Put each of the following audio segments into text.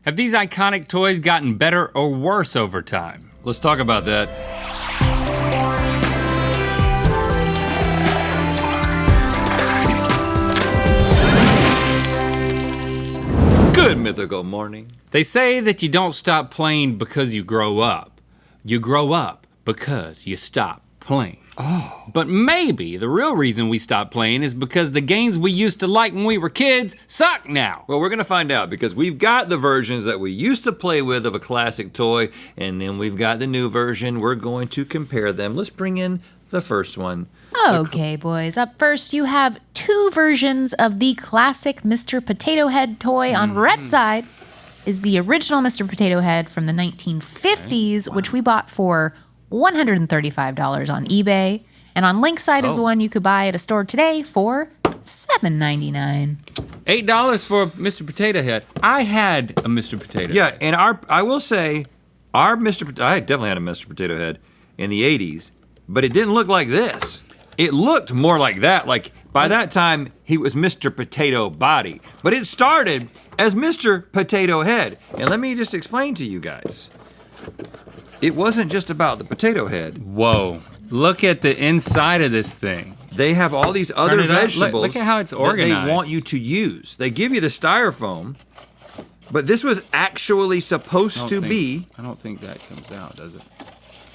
Have these iconic toys gotten better or worse over time? Let's talk about that. Good mythical morning. They say that you don't stop playing because you grow up. You grow up because you stop playing. Oh. But maybe the real reason we stopped playing is because the games we used to like when we were kids suck now. Well, we're gonna find out because we've got the versions that we used to play with of a classic toy, and then we've got the new version. We're going to compare them. Let's bring in the first one. Okay, boys. Up first, you have two versions of the classic Mr. Potato Head toy. On red side is the original Mr. Potato Head from the 1950s, which we bought for $135 on eBay. And on link side is the one you could buy at a store today for $7.99. $8 for Mr. Potato Head. I had a Mr. Potato Yeah, Head. and I will say, I definitely had a Mr. Potato Head in the 80s, but it didn't look like this. It looked more like that. Like by that time, he was Mr. Potato Body, but it started as Mr. Potato Head. And let me just explain to you guys. It wasn't just about the potato head. Whoa, look at the inside of this thing. They have all these other vegetables. Look at how it's organized. That they want you to use. They give you the styrofoam, but this was actually supposed to be. I don't think that comes out, does it?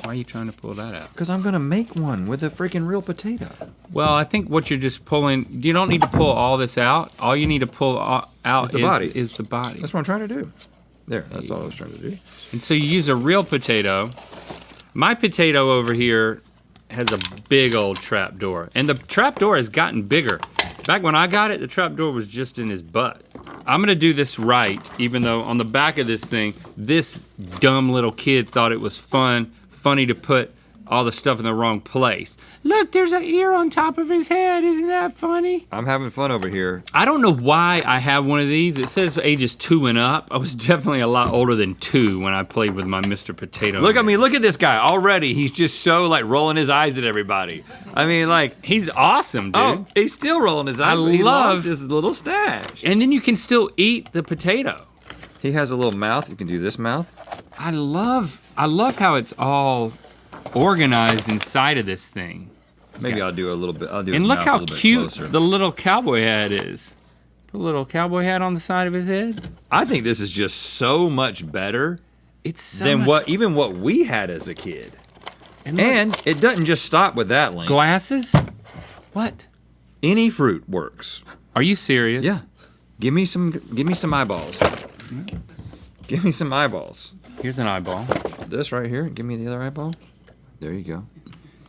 Why are you trying to pull that out? Because I'm gonna make one with a freaking real potato. Well, I think what you're just pulling, you don't need to pull all this out. All you need to pull out is the body. That's what I'm trying to do. There, that's all I was trying to do. And so you use a real potato. My potato over here has a big old trap door, and the trap door has gotten bigger. Back when I got it, the trap door was just in his butt. I'm gonna do this right, even though on the back of this thing, this dumb little kid thought it was funny to put all the stuff in the wrong place. Look, there's an ear on top of his head. Isn't that funny? I'm having fun over here. I don't know why I have one of these. It says ages 2 and up. I was definitely a lot older than 2 when I played with my Mr. Potato. Look at me, look at this guy. Already, he's just so like rolling his eyes at everybody. I mean, like. He's awesome, dude. Oh, he's still rolling his eyes. He loves his little stash. And then you can still eat the potato. He has a little mouth. You can do this mouth. I love how it's all organized inside of this thing. Maybe I'll do a little bit. I'll do. And look how cute closer. the little cowboy hat is. Put a little cowboy hat on the side of his head. I think this is just so much better than what we had as a kid. And it doesn't just stop with that, Link. Glasses? What? Any fruit works. Are you serious? Yeah. Give me some eyeballs. Give me some eyeballs. Here's an eyeball. This right here. Give me the other eyeball. There you go.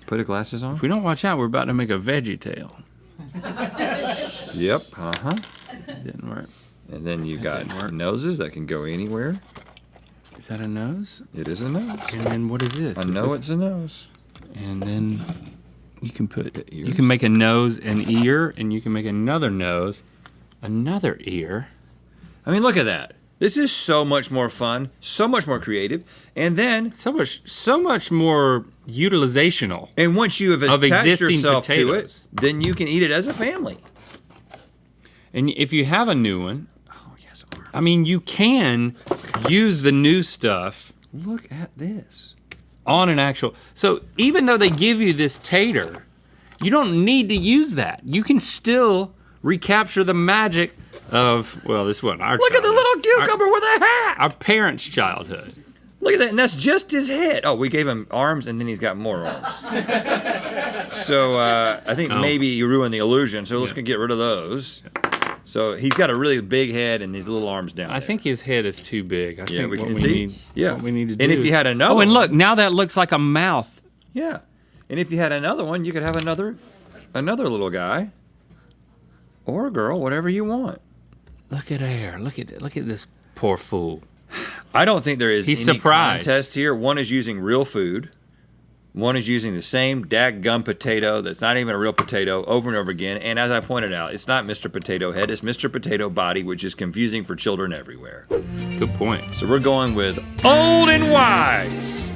Put the glasses on. If we don't watch out, we're about to make a veggie tail. Yep. Uh-huh. Didn't work. And then you got noses that can go anywhere. Is that a nose? It is a nose. And then what is this? I know it's a nose. And then you can make a nose an ear, and you can make another nose another ear. I mean, look at that. This is so much more fun, so much more creative, and then so much more utilizational. And once you have attached yourself to it, then you can eat it as a family. And if you have a new one, I mean, you can use the new stuff. Look at this. On an actual. So even though they give you this tater, you don't need to use that. You can still recapture the magic of, well, this one. Look at the little cucumber with a hat. Our parents' childhood. Look at that, and that's just his head. Oh, we gave him arms, and then he's got more arms. So I think maybe you ruined the illusion, so let's get rid of those. So he's got a really big head and these little arms down there. I think his head is too big. I think we what can we see. need, what we need to do. And if you had another and look, now that looks like a mouth. Yeah. And if you had another one, you could have another little guy or a girl, whatever you want. Look at Air. Look at this poor fool. I don't think there is any surprised. contest here. One is using real food. One is using the same dadgum potato that's not even a real potato over and over again. And as I pointed out, it's not Mr. Potato Head, it's Mr. Potato Body, which is confusing for children everywhere. Good point. So we're going with Old and Wise.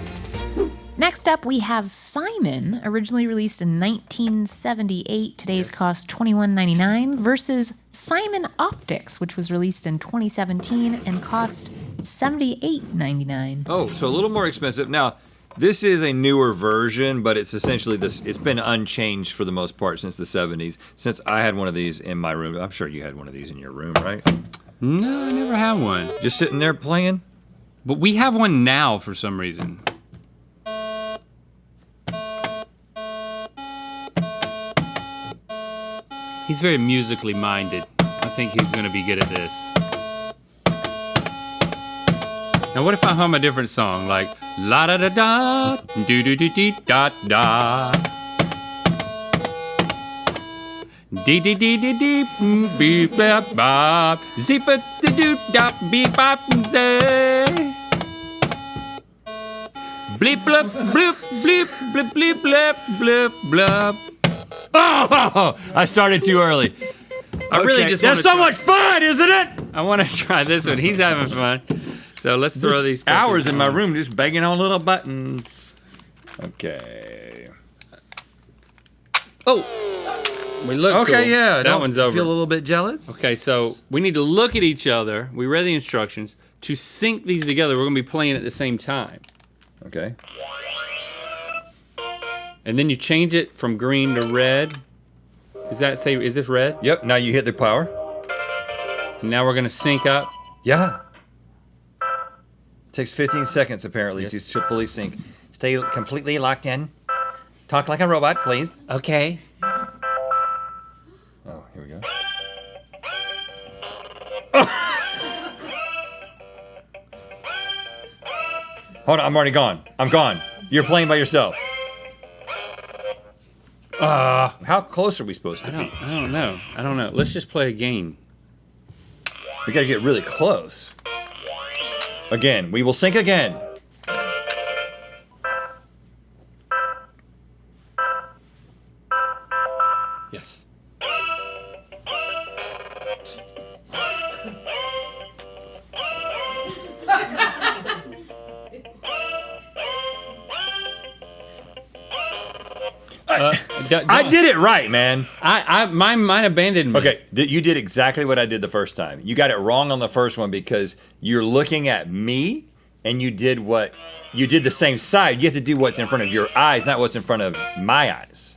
Next up, we have Simon, originally released in 1978. Today's cost $21.99 versus Simon Optics, which was released in 2017 and cost $78.99. Oh, so a little more expensive. Now, this is a newer version, but it's essentially this. It's been unchanged for the most part since the 70s. Since I had one of these in my room. I'm sure you had one of these in your room, right? No, I never had one. Just sitting there playing? But we have one now for some reason. He's very musically minded. I think he's gonna be good at this. Now what if I hum a different song, like la da da da, do do do dee da da. Dee dee dee dee dee, beep bop bop, zip it doo dop beep bop zay. Bleep blip bloop bleep blip bleep blip blip blip. Oh, I started too early. I really just want That's so much fun, isn't it? I want to try this one. He's having fun. So let's throw these Hours puppets in my on. room just banging on little buttons. Okay. Oh, we look Okay, cool. yeah. That one's over. Feel a little bit jealous? Okay, so we need to look at each other. We read the instructions. To sync these together, we're gonna be playing at the same time. Okay. And then you change it from green to red. Is this red? Yep, now you hit the power. And now we're gonna sync up. Yeah. Takes 15 seconds apparently Yes. to fully sync. Stay completely locked in. Talk like a robot, please. Okay. Oh, here we go. Hold on, I'm already gone. I'm gone. You're playing by yourself. How close are we supposed to be? I don't know. Let's just play a game. We gotta get really close. Again, we will sync again. Yes. I did it right, man. Mine abandoned me. Okay, you did exactly what I did the first time. You got it wrong on the first one because you're looking at me and you did the same side. You have to do what's in front of your eyes, not what's in front of my eyes.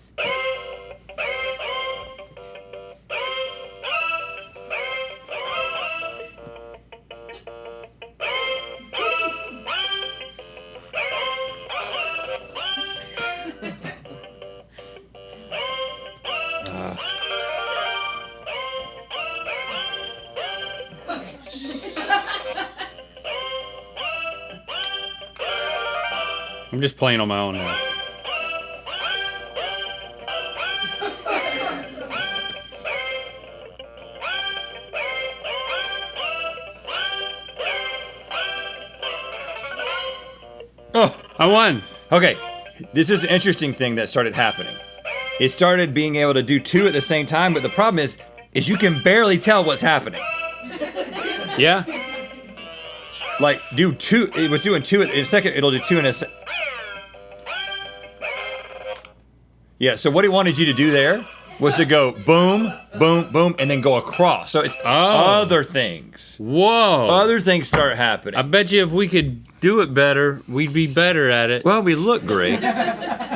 I'm just playing on my own now. Oh, I won. okay. This is an interesting thing that started happening. It started being able to do two at the same time, but the problem is you can barely tell what's happening. Yeah. Like, do two. It was doing two in a second. It'll do two in a second. Yeah, so what he wanted you to do there was to go boom, boom, boom, and then go across. So it's other things. Whoa. Other things start happening. I bet you if we could do it better, we'd be better at it. Well, we look great.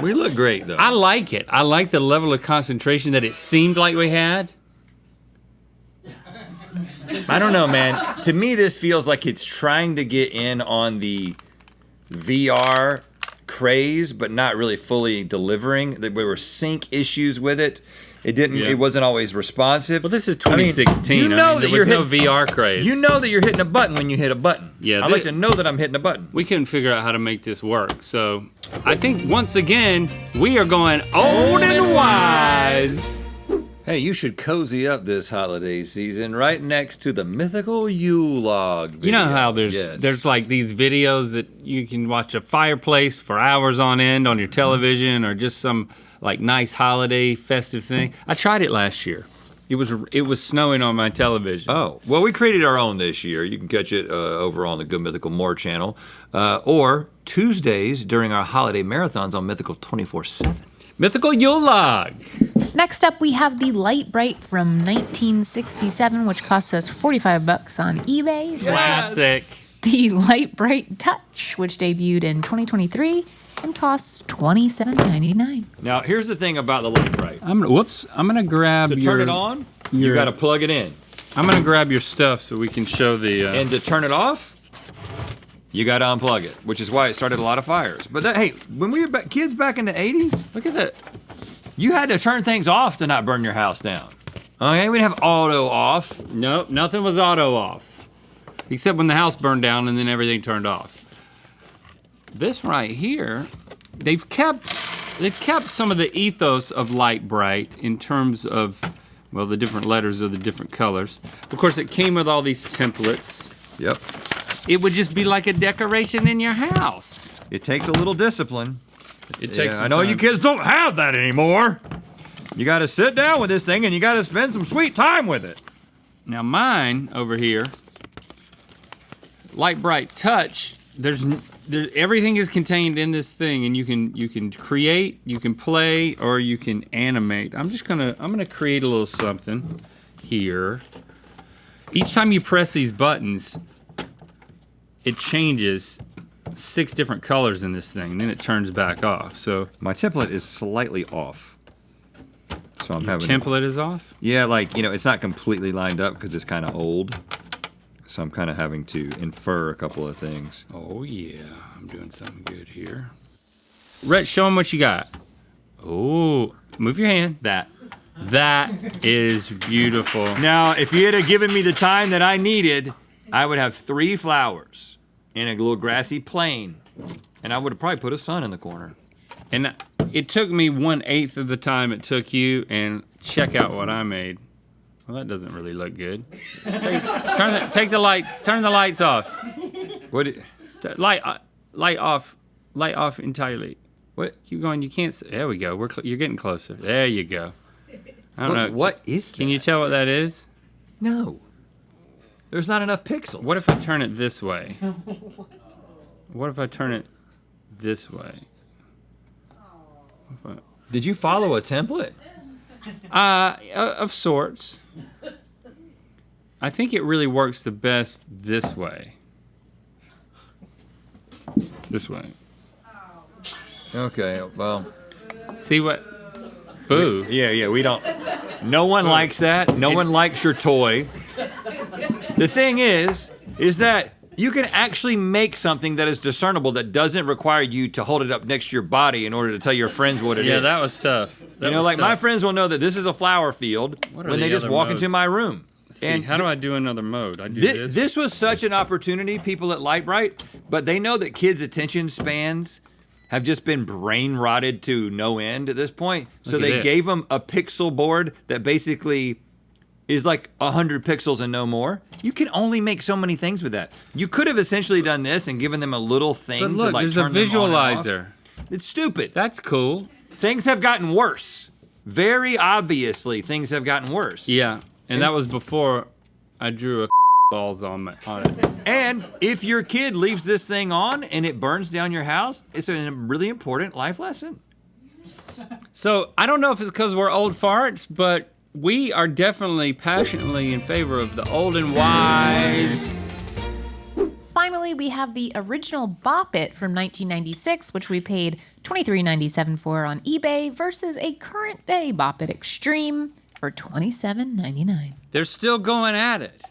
We look great, though. I like it. I like the level of concentration that it seemed like we had. I don't know, man. To me, this feels like it's trying to get in on the VR craze, but not really fully delivering. There were sync issues with it. It didn't. Yeah. It wasn't always responsive. Well, this is 2016. you know there that was you're no VR craze. You know that you're hitting a button when you hit a button. Yeah, I like to know that I'm hitting a button. we couldn't figure out how to make this work. So I think once again, we are going old and wise. Hey, you should cozy up this holiday season right next to the Mythical Yule log video. You know how there's like these videos that you can watch a fireplace for hours on end on your television or just some like nice holiday festive thing. I tried it last year. It was snowing on my television. Oh, well, we created our own this year. You can catch it over on the Good Mythical More channel or Tuesdays during our holiday marathons on Mythical 24/7. Mythical Yule log. Next up, we have the Light Brite from 1967, which costs us $45 on eBay. Classic. the Light Brite Touch, which debuted in 2023 and costs $27.99. Now, here's the thing about the Light Brite. I'm gonna grab To your. turn it on, you got to plug it in. I'm gonna grab your stuff so we can show the. And to turn it off, you got to unplug it, which is why it started a lot of fires. But hey, when we were kids back in the 80s, Look at that. you had to turn things off to not burn your house down. Okay, we'd have auto off. Nope, nothing was auto off, except when the house burned down and then everything turned off. This right here, they've kept some of the ethos of Light Brite in terms of, well, the different letters of the different colors. Of course, it came with all these templates. Yep. It would just be like a decoration in your house. It takes a little discipline. It takes some I know time. you kids don't have that anymore. You got to sit down with this thing and you got to spend some sweet time with it. Now mine over here, Light Brite Touch, everything is contained in this thing, and you can create, you can play, or you can animate. I'm gonna create a little something here. Each time you press these buttons, it changes 6 different colors in this thing, and then it turns back off. So My template is slightly off. So I'm having template is off. Yeah, like, it's not completely lined up because it's kind of old. So I'm kind of having to infer a couple of things. Oh yeah, I'm doing something good here. Rhett, show them what you got. Oh, move your hand. That. That is beautiful. Now, if you had given me the time that I needed, I would have 3 flowers in a little grassy plain. And I would have probably put a sun in the corner. And it took me 1/8 of the time it took you, and check out what I made. Well, that doesn't really look good. Turn the lights off. What? Light off entirely. What? Keep going. You can't. There we go. You're getting closer. There you go. I don't know. What is that? Can you tell what that is? No. There's not enough pixels. What if I turn it this way? What if I turn it this way? Did you follow a template? Of sorts. I think it really works the best this way. This way. Okay, well. See what? Boo. Yeah, we don't. No one likes that. No one likes your toy. The thing is that you can actually make something that is discernible that doesn't require you to hold it up next to your body in order to tell your friends what it is. Yeah, that was tough. My friends will know that this is a flower field What are when they the just other walk modes? into my room. See, And how do I do another mode? I do this. This was such an opportunity, people at Light Brite, but they know that kids' attention spans have just been brain rotted to no end at this point. So Look at they it. gave them a pixel board that basically is like 100 pixels and no more. You can only make so many things with that. You could have essentially done this and given them a little thing But look, to like there's a turn them on and off. visualizer. It's stupid. That's cool. Things have gotten worse. Very obviously, things have gotten worse. Yeah, and that was before I drew a balls on it. And if your kid leaves this thing on and it burns down your house, it's a really important life lesson. So I don't know if it's because we're old farts, but we are definitely passionately in favor of the old and wise. Finally, we have the original Bop It from 1996, which we paid $23.97 for on eBay, versus a current day Bop It Extreme for $27.99. They're still going at it.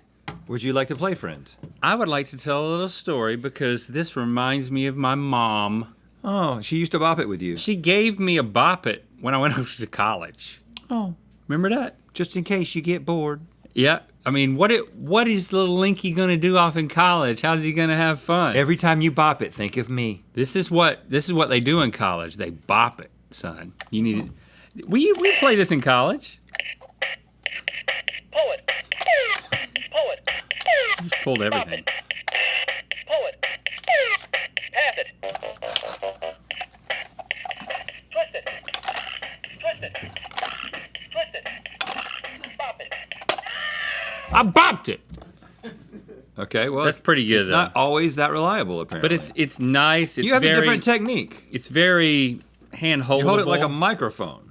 Would you like to play, friend? I would like to tell a little story because this reminds me of my mom. Oh, she used to bop it with you. She gave me a Bop It when I went over to college. Oh, Remember that? just in case you get bored. Yeah. I mean, what is little Linky gonna do off in college? How's he gonna have fun? Every time you bop it, think of me. This is what they do in college. They bop it, son. You need it. We play this in college. Pull it. Pull it. Just pulled everything. Pull it. Pass it. Twist it. Twist it. Twist it. Bop it. I bopped it. Okay, well, That's pretty good, It's not always that reliable, apparently. But it's nice. It's you have very, a different technique. It's very hand holdable. You hold it like a microphone.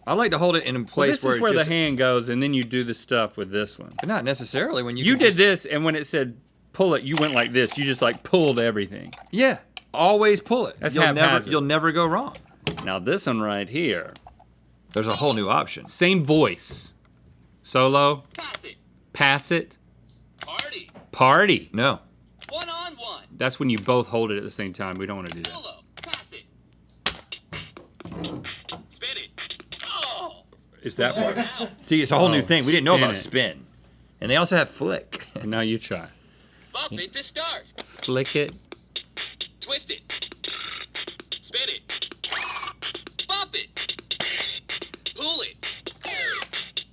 I like to hold it in a Well, place this where is where it just, the hand goes, and then you do the stuff with this one. not necessarily when you. You can did just- this, and when it said pull it, you went like this. You just like pulled everything. Yeah, always pull it. That's you'll haphazard. you'll never go wrong. Now this one right here, There's a whole new option. same voice. Solo, Pass it. pass it, Party. party. No. One-on-one. That's when you both hold it at the same time. We don't want to do that. Solo. Pass it. Spin it. Oh. It's that part. See, it's a whole new thing. We didn't know spin about it. spin. And they also have flick. And now you try. Bop it to start. Flick it. Twist it. Spin it. Bop it. Pull it.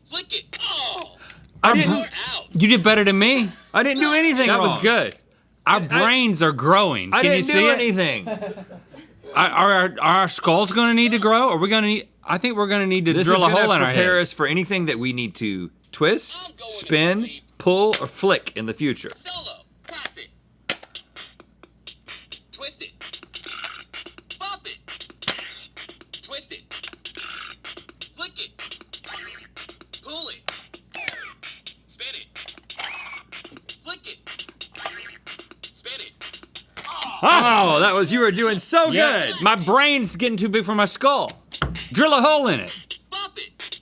Flick it. Oh. I You're didn't, out. You did better than me. I didn't do anything That wrong. was good. Our brains are growing. I Can you didn't see do it? anything. Are our skulls going to need to grow? Are we going to need? I think we're going to need to This drill is a hole gonna in our prepare head. us for anything that we need to twist, I'm going to spin, sleep. pull, or flick in the future. Solo. Pass it. Twist it. Bop it. Twist it. Flick it. Pull it. Spin it. Flick it. Spin it. Oh, that was, you were doing so Yeah, good. my brain's getting too big for my skull. Drill a hole in it. Bop it.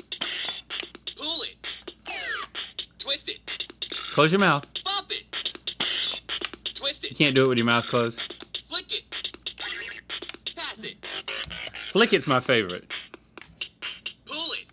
Pull it. Twist it. Close your mouth. Bop it. Twist You it. can't do it with your mouth closed. Flick it. Pass it. Flick it's my favorite. Pull it.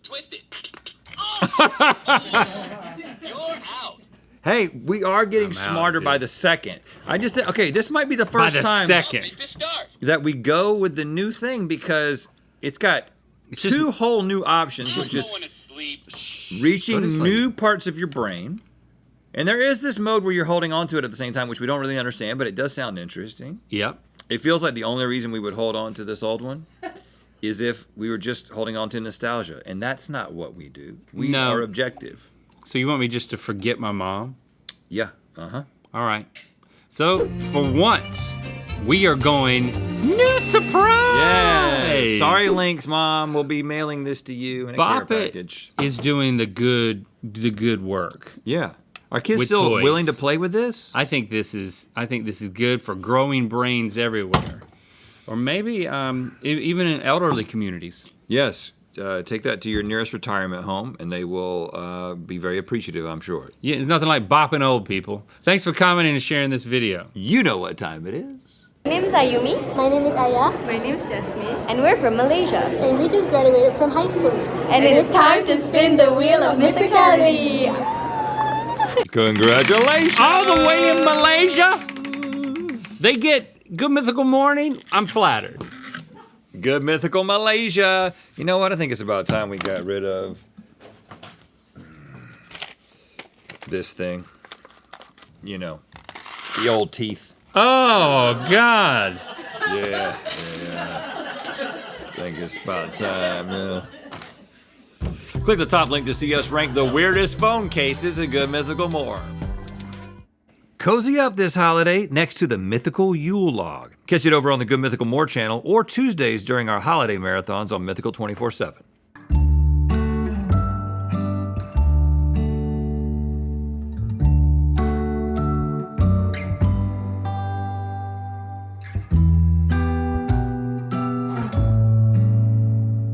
Twist it. Oh. You're out. Hey, we are getting I'm out, smarter dude. by the second. I just said, okay, this might be the By first the time Bop second. it to start. that we go with the new thing because it's got It's two just- whole new options, I'm which is going to sleep. reaching Go to sleep. new parts of your brain. And there is this mode where you're holding on to it at the same time, which we don't really understand, but it does sound interesting. Yep. It feels like the only reason we would hold on to this old one is if we were just holding on to nostalgia. And that's not what we do. We No. are objective. So you want me just to forget my mom? Yeah. Uh-huh. All right. So for once, we are going new surprise. Yeah. Sorry, Link's mom. We'll be mailing this to you in a Bop care It package. is doing the good work. Yeah. Are kids With still toys. willing to play with this? I think this is good for growing brains everywhere, or maybe even in elderly communities. Yes. Take that to your nearest retirement home, and they will be very appreciative, I'm sure. Yeah, there's nothing like bopping old people. Thanks for commenting and sharing this video. You know what time it is. My name is Ayumi. My name is Aya, My name is Jasmine. And we're from Malaysia. and we just graduated from high school. And it's time to spin the wheel of Mythicality. Congratulations! All the way in Malaysia, they get Good Mythical Morning. I'm flattered. Good Mythical Malaysia. You know what? I think it's about time we got rid of this thing. You know, the old teeth. Oh God. Yeah. I think it's about time. Yeah. Click the top link to see us rank the weirdest phone cases in Good Mythical More. Cozy up this holiday next to the Mythical Yule Log. Catch it over on the Good Mythical More channel or Tuesdays during our holiday marathons on Mythical 24/7.